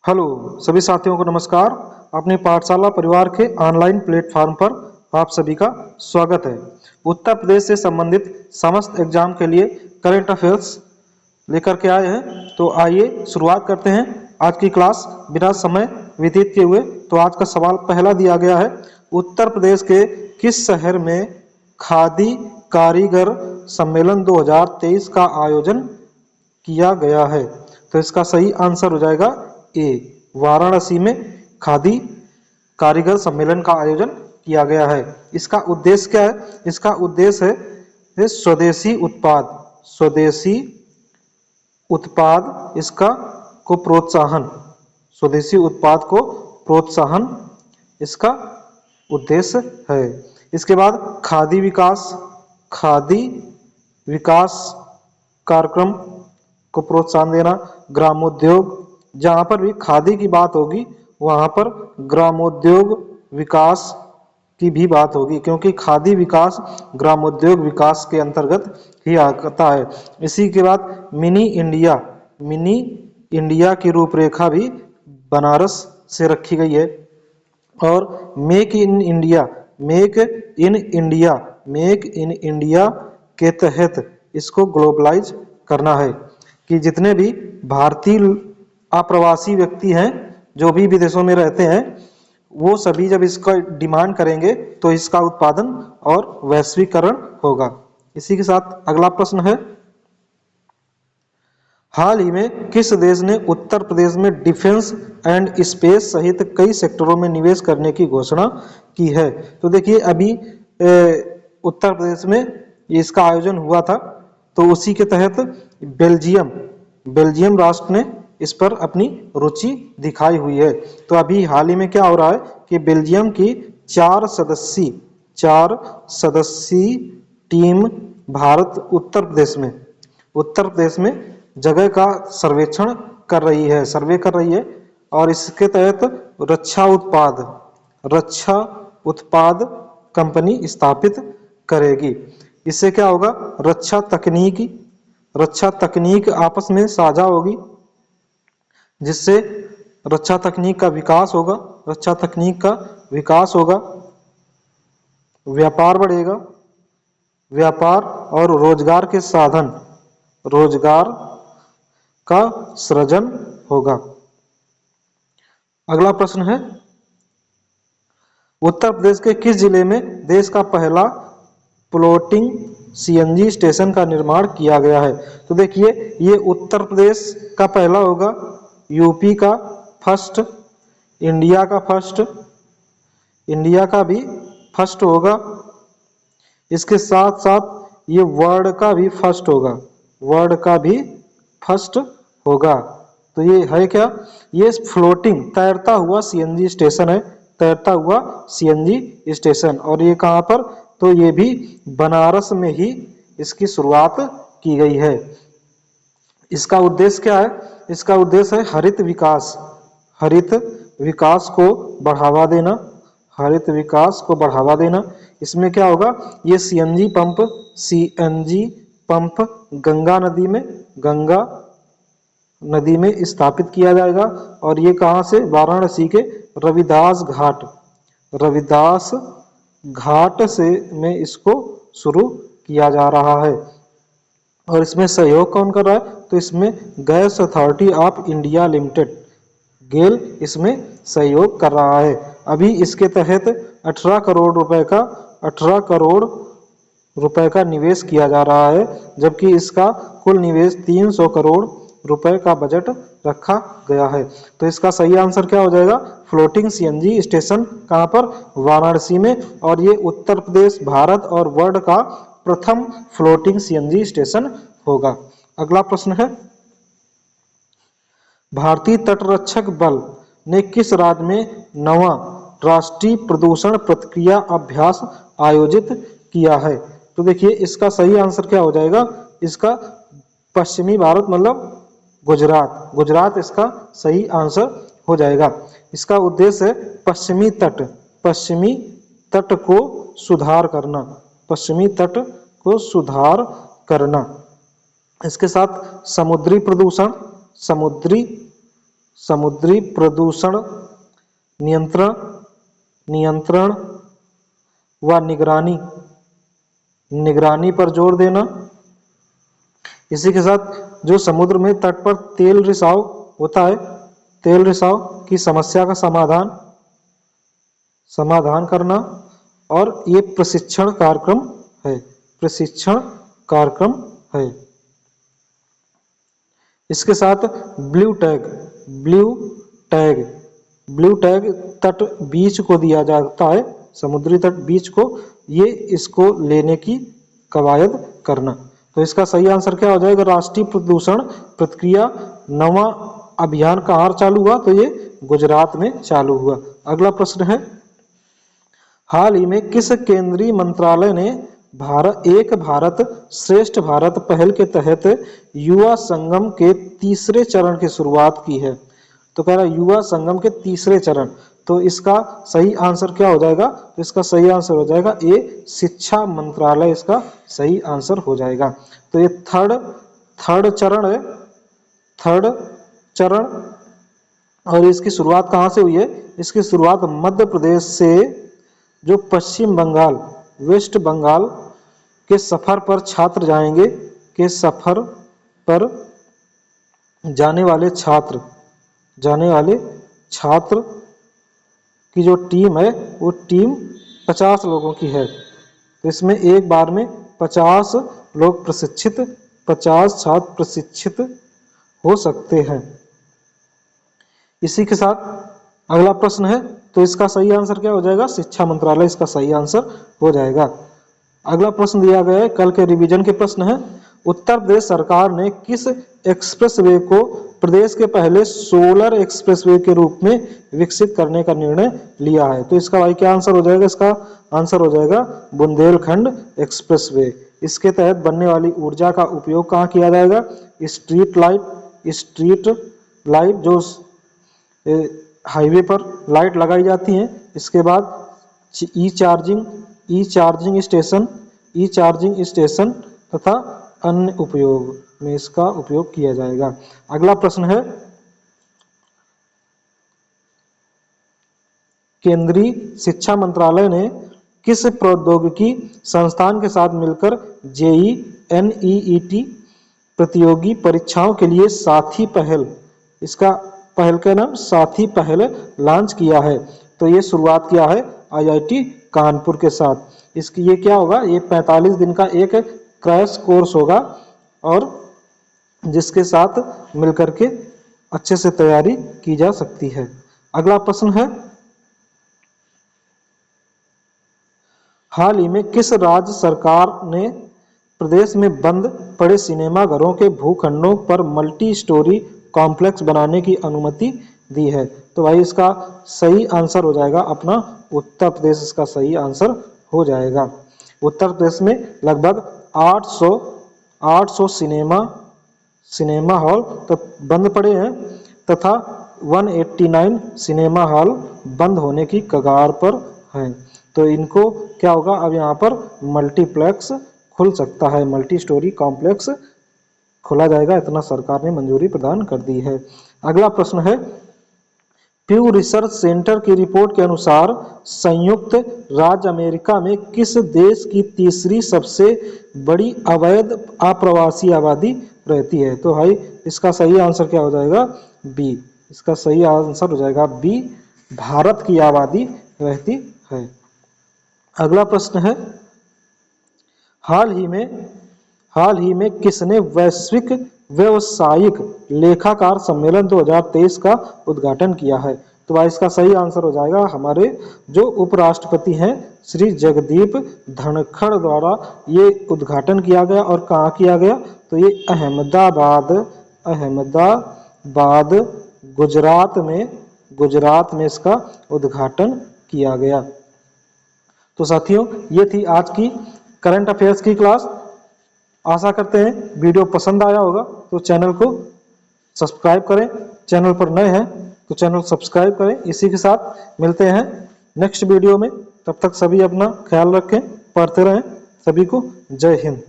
Hello सभी साथियों को नमस्कार। अपने पाठशाला परिवार के ऑनलाइन प्लेटफॉर्म पर आप सभी का स्वागत है। उत्तर प्रदेश से संबंधित समस्त एग्जाम के लिए करंट अफेयर्स लेकर के आए हैं। तो आइए शुरुआत करते हैं आज की क्लास बिना समय व्यतीत किए हुए। तो आज का सवाल पहला दिया गया है, उत्तर प्रदेश के किस शहर में खादी कारीगर सम्मेलन 2023 का आयोजन किया गया है? तो इसका सही आंसर हो जाएगा ए, वाराणसी में खादी कारीगर सम्मेलन का आयोजन किया गया है। इसका उद्देश्य क्या है? इसका उद्देश्य है स्वदेशी उत्पाद इसका को प्रोत्साहन, स्वदेशी उत्पाद को प्रोत्साहन इसका उद्देश्य है। इसके बाद खादी विकास कार्यक्रम को प्रोत्साहन देना, ग्रामोद्योग, जहाँ पर भी खादी की बात होगी वहाँ पर ग्रामोद्योग विकास की भी बात होगी, क्योंकि खादी विकास ग्रामोद्योग विकास के अंतर्गत ही आता है। इसी के बाद मिनी इंडिया की रूपरेखा भी बनारस से रखी गई है। और मेक इन इंडिया के तहत इसको ग्लोबलाइज करना है कि जितने भी भारतीय अप्रवासी व्यक्ति हैं जो भी विदेशों में रहते हैं, वो सभी जब इसका डिमांड करेंगे तो इसका उत्पादन और वैश्वीकरण होगा। इसी के साथ अगला प्रश्न है, हाल ही में किस देश ने उत्तर प्रदेश में डिफेंस एंड स्पेस सहित कई सेक्टरों में निवेश करने की घोषणा की है? तो देखिए अभी उत्तर प्रदेश में इसका आयोजन हुआ था, तो उसी के तहत बेल्जियम राष्ट्र ने इस पर अपनी रुचि दिखाई हुई है। तो अभी हाल ही में क्या हो रहा है कि बेल्जियम की चार सदस्यीय टीम भारत उत्तर प्रदेश में जगह का सर्वेक्षण सर्वे कर रही है और इसके तहत रक्षा उत्पाद कंपनी स्थापित करेगी। इससे क्या होगा, रक्षा तकनीक आपस में साझा होगी, जिससे रक्षा तकनीक का विकास होगा, व्यापार बढ़ेगा, व्यापार और रोजगार का सृजन होगा। अगला प्रश्न है, उत्तर प्रदेश के किस जिले में देश का पहला फ्लोटिंग सीएनजी स्टेशन का निर्माण किया गया है? तो देखिए ये उत्तर प्रदेश का पहला होगा, यूपी का फर्स्ट, इंडिया का भी फर्स्ट होगा, इसके साथ साथ ये वर्ल्ड का भी फर्स्ट होगा। तो ये है क्या, ये फ्लोटिंग तैरता हुआ सीएनजी स्टेशन, और ये कहाँ पर? तो ये भी बनारस में ही इसकी शुरुआत की गई है। इसका उद्देश्य क्या है? इसका उद्देश्य है हरित विकास को बढ़ावा देना। इसमें क्या होगा, ये सीएनजी पंप गंगा नदी में स्थापित किया जाएगा, और ये कहाँ से? वाराणसी के रविदास घाट से में इसको शुरू किया जा रहा है। और इसमें सहयोग कौन कर रहा है? तो इसमें gas authority of India limited GAIL इसमें सहयोग कर रहा है। अभी इसके तहत 18 करोड़ रुपए का निवेश किया जा रहा है, जबकि इसका कुल निवेश 300 करोड़ रुपए का बजट रखा गया है। तो इसका सही आंसर क्या हो जाएगा? फ्लोटिंग सीएनजी स्टेशन कहाँ पर? वाराणसी में। और ये उत्तर प्रदेश, भारत और वर्ल्ड का प्रथम फ्लोटिंग सीएनजी स्टेशन होगा। अगला प्रश्न है, भारतीय तटरक्षक बल ने किस राज्य में 9वां राष्ट्रीय प्रदूषण प्रतिक्रिया अभ्यास आयोजित किया है? तो देखिए इसका सही आंसर क्या हो जाएगा? इसका पश्चिमी भारत मतलब गुजरात इसका सही आंसर हो जाएगा। इसका उद्देश्य है पश्चिमी तट को सुधार करना। इसके साथ समुद्री समुद्री प्रदूषण नियंत्रण व निगरानी पर जोर देना। इसी के साथ जो समुद्र में तट पर तेल रिसाव होता है, तेल रिसाव की समस्या का समाधान करना। और ये प्रशिक्षण कार्यक्रम है। इसके साथ ब्लू टैग तट बीच को दिया जाता है, समुद्री तट बीच को, ये इसको लेने की कवायद करना। तो इसका सही आंसर क्या हो जाएगा? राष्ट्रीय प्रदूषण प्रतिक्रिया 9वां अभियान कहाँ चालू हुआ? तो ये गुजरात में चालू हुआ। अगला प्रश्न है, हाल ही में किस केंद्रीय मंत्रालय ने एक भारत श्रेष्ठ भारत पहल के तहत युवा संगम के तीसरे चरण की शुरुआत की है? तो कह रहा है युवा संगम के तीसरे चरण। तो इसका सही आंसर क्या हो जाएगा? तो इसका सही आंसर हो जाएगा ए, शिक्षा मंत्रालय इसका सही आंसर हो जाएगा। तो ये थर्ड चरण है, थर्ड चरण। और इसकी शुरुआत कहाँ से हुई है? इसकी शुरुआत मध्य प्रदेश से जो पश्चिम बंगाल, वेस्ट बंगाल के सफर पर छात्र जाएंगे, के सफर पर जाने वाले छात्र की जो टीम है वो टीम 50 लोगों की है। तो इसमें एक बार में 50 लोग 50 छात्र प्रशिक्षित हो सकते हैं। इसी के साथ अगला प्रश्न है, तो इसका सही आंसर क्या हो जाएगा? शिक्षा मंत्रालय इसका सही आंसर हो जाएगा। अगला प्रश्न दिया गया है, कल के रिवीजन के प्रश्न है, उत्तर प्रदेश सरकार ने किस एक्सप्रेसवे को प्रदेश के पहले सोलर एक्सप्रेसवे के रूप में विकसित करने का निर्णय लिया है? तो इसका भाई क्या आंसर हो जाएगा? इसका आंसर हो जाएगा बुंदेलखंड एक्सप्रेसवे। इसके तहत बनने वाली ऊर्जा का उपयोग कहाँ किया जाएगा? स्ट्रीट लाइट जो हाईवे पर लाइट लगाई जाती हैं, इसके बाद ई चार्जिंग स्टेशन तथा अन्य उपयोग में इसका उपयोग किया जाएगा। अगला प्रश्न है, केंद्रीय शिक्षा मंत्रालय ने किस प्रौद्योगिकी संस्थान के साथ मिलकर जेईई NEET प्रतियोगी परीक्षाओं के लिए साथी पहल, इसका पहल का नाम साथी पहल लॉन्च किया है? तो ये शुरुआत किया है IIT कानपुर के साथ। इसकी ये क्या होगा? ये 45 दिन का एक क्रैश कोर्स होगा और जिसके साथ मिलकर के अच्छे से तैयारी की जा सकती है। अगला प्रश्न है, हाल ही में किस राज्य सरकार ने प्रदेश में बंद पड़े सिनेमाघरों के भूखंडों पर मल्टी स्टोरी कॉम्प्लेक्स बनाने की अनुमति दी है? तो भाई इसका सही आंसर हो जाएगा अपना उत्तर प्रदेश, इसका सही आंसर हो जाएगा। उत्तर प्रदेश में लगभग 800 सिनेमा हॉल तो बंद पड़े हैं तथा 189 सिनेमा हॉल बंद होने की कगार पर हैं। तो इनको क्या होगा? अब यहाँ पर मल्टीप्लेक्स खुल सकता है, मल्टी स्टोरी कॉम्प्लेक्स खोला जाएगा, इतना सरकार ने मंजूरी प्रदान कर दी है। अगला प्रश्न है, प्यू रिसर्च सेंटर की रिपोर्ट के अनुसार संयुक्त राज्य अमेरिका में किस देश की तीसरी सबसे बड़ी अवैध अप्रवासी आबादी रहती है? तो भाई इसका सही आंसर क्या हो जाएगा? बी, इसका सही आंसर हो जाएगा बी, भारत की आबादी रहती है। अगला प्रश्न है, हाल ही में किसने वैश्विक व्यावसायिक लेखाकार सम्मेलन 2023 का उद्घाटन किया है? तो भाई इसका सही आंसर हो जाएगा हमारे जो उपराष्ट्रपति हैं श्री जगदीप धनखड़ द्वारा ये उद्घाटन किया गया। और कहाँ किया गया? तो ये अहमदाबाद गुजरात में इसका उद्घाटन किया गया। तो साथियों, ये थी आज की करंट अफेयर्स की क्लास। आशा करते हैं वीडियो पसंद आया होगा, तो चैनल को सब्सक्राइब करें, चैनल पर नए हैं तो चैनल सब्सक्राइब करें। इसी के साथ मिलते हैं नेक्स्ट वीडियो में, तब तक सभी अपना ख्याल रखें, पढ़ते रहें। सभी को जय हिंद।